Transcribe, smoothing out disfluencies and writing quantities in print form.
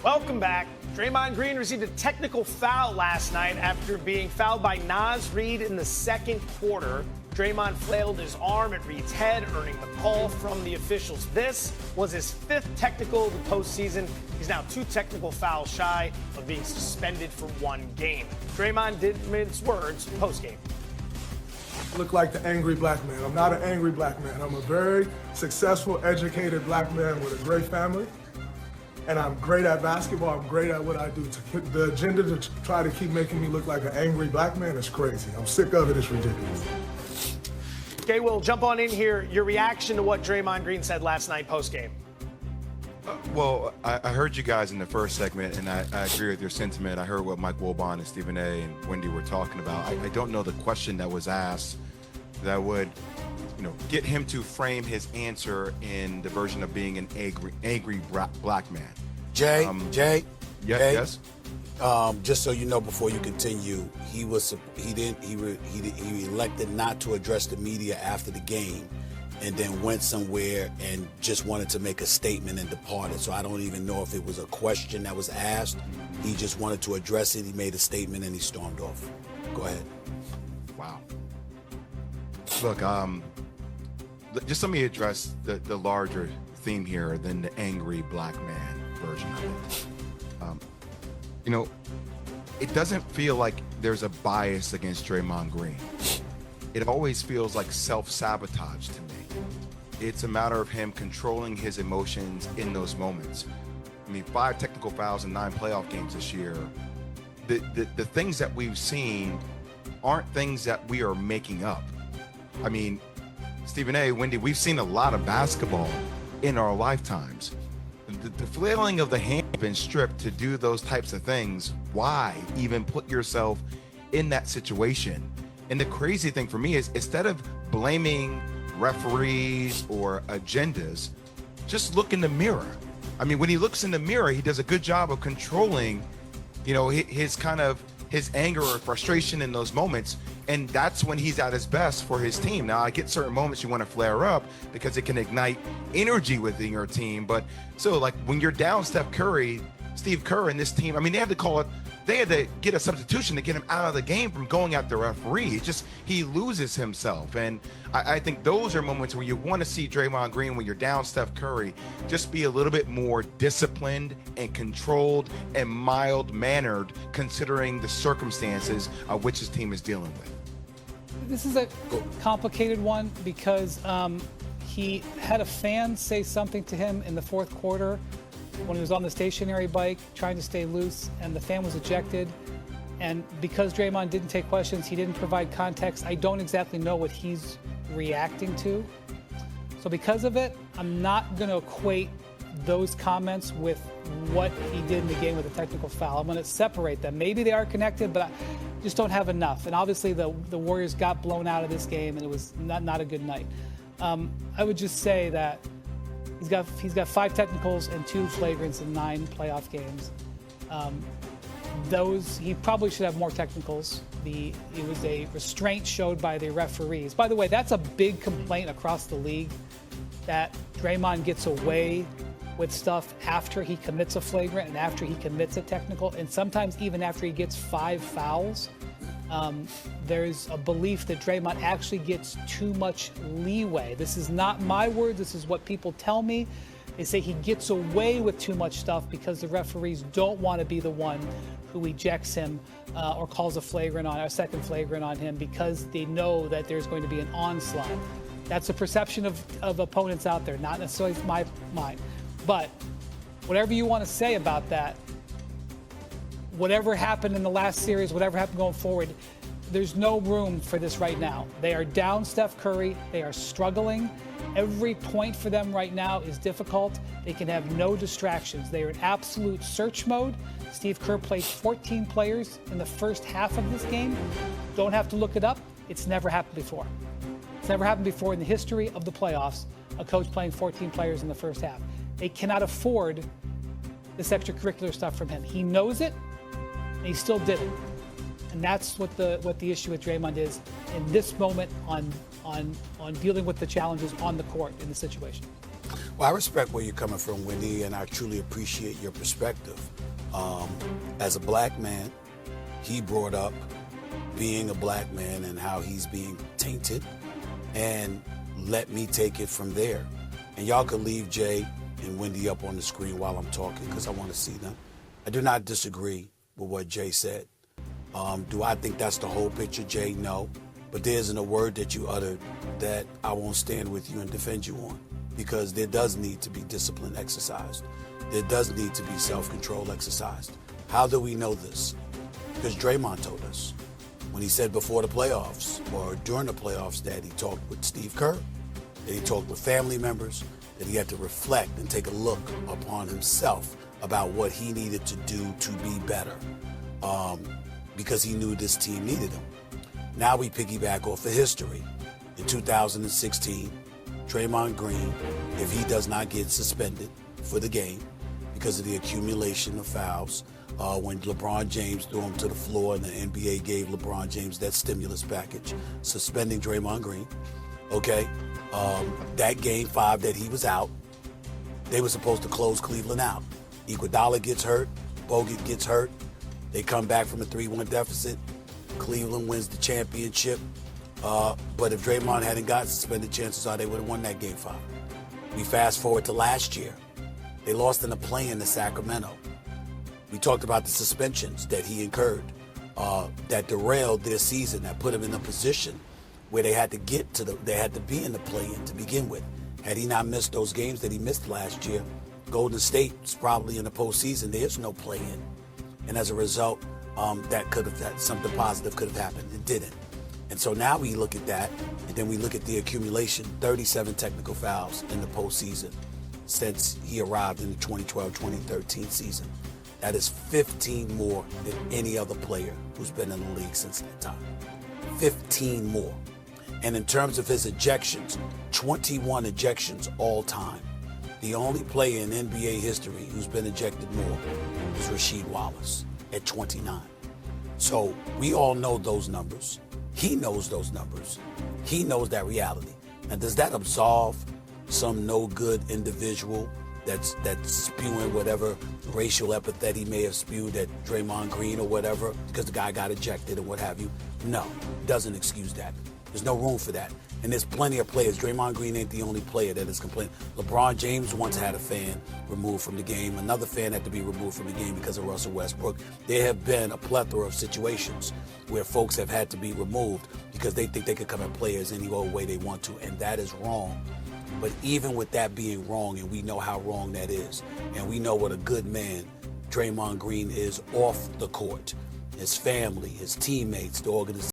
Welcome back. Draymond Green received a technical foul last night after being fouled by Naz Reid in the second quarter. Draymond flailed his arm at Reid's head, earning the call from the officials. This was his fifth technical of the postseason. He's now 2 technical fouls shy of being suspended for 1 game. Draymond didn't mince words postgame. I look like the angry black man. I'm not an angry black man. I'm a very successful, educated black man with a great family. And I'm great at basketball. I'm great at what I do. The agenda to try to keep making me look like an angry black man is crazy. I'm sick of it. It's ridiculous. JWill, jump on in here. Your reaction to what Draymond Green said last night postgame. Well, I heard you guys in the first segment, and I agree with your sentiment. I heard what Mike Wilbon and Stephen A. and Wendy were talking about. I don't know the question that was asked that would, get him to frame his answer in the version of being an angry black man. Jay. Yes. Just so you know, before you continue, he elected not to address the media after the game, and then went somewhere and just wanted to make a statement and departed. So I don't even know if it was a question that was asked. He just wanted to address it. He made a statement and he stormed off. Go ahead. Wow. Look, just let me address the larger theme here than the angry black man version of it. It doesn't feel like there's a bias against Draymond Green. It always feels like self-sabotage to me. It's a matter of him controlling his emotions in those moments. 5 technical fouls in 9 playoff games this year. The things that we've seen aren't things that we are making up. Stephen A., Wendy, we've seen a lot of basketball in our lifetimes. The flailing of the hand has been stripped to do those types of things. Why even put yourself in that situation? And the crazy thing for me is, instead of blaming referees or agendas, just look in the mirror. When he looks in the mirror, he does a good job of controlling, his anger or frustration in those moments. And that's when he's at his best for his team. Now, I get certain moments you want to flare up because it can ignite energy within your team. But so, like, when you're down Steve Kerr and this team, they had to call it, they had to get a substitution to get him out of the game from going at the referee. He loses himself. And I think those are moments where you want to see Draymond Green, when you're down Steph Curry, just be a little bit more disciplined and controlled and mild-mannered, considering the circumstances which his team is dealing with. This is a complicated one because he had a fan say something to him in the fourth quarter when he was on the stationary bike trying to stay loose, and the fan was ejected. And because Draymond didn't take questions, he didn't provide context. I don't exactly know what he's reacting to. So because of it, I'm not going to equate those comments with what he did in the game with a technical foul. I'm going to separate them. Maybe they are connected, but I just don't have enough. And obviously the Warriors got blown out of this game, and it was not a good night. I would just say that he's got 5 technicals and 2 flagrants in 9 playoff games. He probably should have more technicals. It was a restraint showed by the referees. By the way, that's a big complaint across the league, that Draymond gets away with stuff after he commits a flagrant and after he commits a technical, and sometimes even after he gets 5 fouls. There's a belief that Draymond actually gets too much leeway. This is not my word. This is what people tell me. They say he gets away with too much stuff because the referees don't want to be the one who ejects him or calls a second flagrant on him, because they know that there's going to be an onslaught. That's a perception of opponents out there, not necessarily my mind. But whatever you want to say about that, whatever happened in the last series, whatever happened going forward, there's no room for this right now. They are down Steph Curry. They are struggling. Every point for them right now is difficult. They can have no distractions. They are in absolute search mode. Steve Kerr played 14 players in the first half of this game. Don't have to look it up. It's never happened before. It's never happened before in the history of the playoffs, a coach playing 14 players in the first half. They cannot afford this extracurricular stuff from him. He knows it, and he still did it. And that's what the issue with Draymond is in this moment on dealing with the challenges on the court in the situation. Well, I respect where you're coming from, Winnie, and I truly appreciate your perspective. As a black man, he brought up being a black man and how he's being tainted, and let me take it from there. And y'all could leave Jay and Wendy up on the screen while I'm talking because I want to see them. I do not disagree with what Jay said. Do I think that's the whole picture, Jay? No. But there isn't a word that you uttered that I won't stand with you and defend you on, because there does need to be discipline exercised. There does need to be self-control exercised. How do we know this? Because Draymond told us when he said before the playoffs or during the playoffs that he talked with Steve Kerr, that he talked with family members, that he had to reflect and take a look upon himself about what he needed to do to be better, because he knew this team needed him. Now we piggyback off of history. In 2016, Draymond Green, if he does not get suspended for the game because of the accumulation of fouls, when LeBron James threw him to the floor and the NBA gave LeBron James that stimulus package, suspending Draymond Green, okay? That game 5 that he was out, they were supposed to close Cleveland out. Iguodala gets hurt, Bogut gets hurt, they come back from a 3-1 deficit, Cleveland wins the championship, but if Draymond hadn't got suspended, chances are they would have won that game 5. We fast forward to last year. They lost in a play-in to Sacramento. We talked about the suspensions that he incurred that derailed their season, that put him in a position where they had to be in the play-in to begin with. Had he not missed those games that he missed last year, Golden State's probably in the postseason. There's no play-in. And as a result, that something positive could have happened. It didn't. And so now we look at that, and then we look at the accumulation, 37 technical fouls in the postseason since he arrived in the 2012-2013 season. That is 15 more than any other player who's been in the league since that time. 15 more. And in terms of his ejections, 21 ejections all time. The only player in NBA history who's been ejected more is Rasheed Wallace at 29. So we all know those numbers. He knows those numbers. He knows that reality. Now, does that absolve some no good individual that's spewing whatever racial epithet he may have spewed at Draymond Green or whatever because the guy got ejected or what have you? No, doesn't excuse that. There's no room for that. And there's plenty of players. Draymond Green ain't the only player that is complaining. LeBron James once had a fan removed from the game. Another fan had to be removed from the game because of Russell Westbrook. There have been a plethora of situations where folks have had to be removed because they think they could come at players any old way they want to, and that is wrong. But even with that being wrong, and we know how wrong that is, and we know what a good man Draymond Green is off the court, his family, his teammates, the organization,